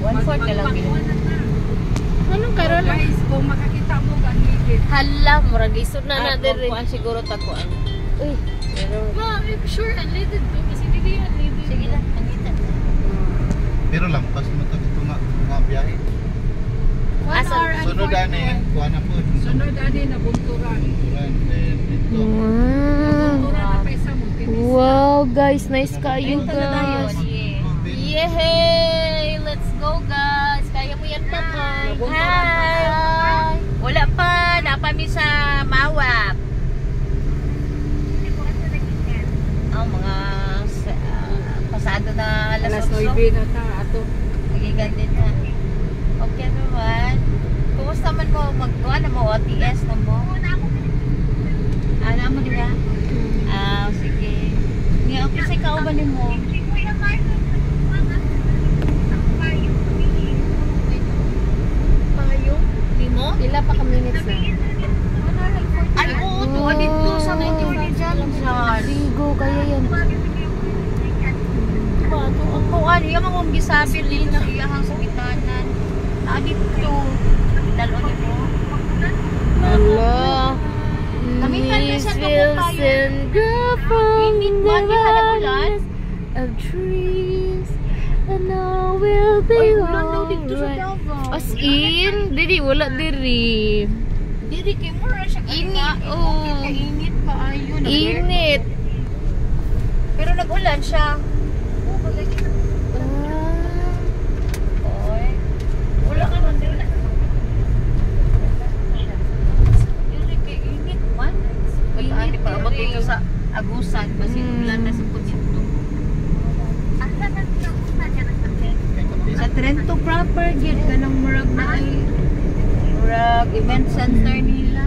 1/4 na lang yun. Anong karon? Guys, kung makakita mo ganigit. Hala, murag isod na na diri. Kuan siguro takuan. Uy, Pero Ma, I'm sure unleaded to kasi hindi unleaded. sige lang, andito. Pero lampas mo ito nga biyahe. 1 Asa? hour and Sunod 44. ani, kuha na po. Sunod ani na bunturan. Then dito. Bunturan na pa isa mo. Wow, guys, nice kayo, Ito na tayo. guys. Yeah. Yay! Let's go, guys. Kaya mo yan, Mama. Hi! Wala pa, napami sa Mawap. Mga pasado na Alas alas 8. 9 na ta ato. Magigan din na. Okay naman. Kumusta man mo magkuha na mo OTS na mo? Ano mo diba? Sige. Nga okay sa kauban ni mo. Payo? Di mo? Ila pa ka minutes na? Ay, oo, doon dito sa Manila dyan. Sigo, kaya yan. Ang kuhan, yung mga umbisabi dito sa iyahang sabitanan. Dito. Dalo ni mo. Hala. Gamitan mo siya Miss itong kayo. Wilson, girl from Init the man, yung halagulan. valleys of trees, and all will be Ay, ulan daw dito sa alright. Davao. As in, diri, wala diri. Diri kay mo ra siya Init, oo. Init pa ayun. Init. Pero nag-ulan siya. Oy. Wala ka man diri. Diri kay init man. Init pa abot dito sa Agusan kasi ulan na sa dito. Sa Trento proper gid kanang murag na ay murag event center nila.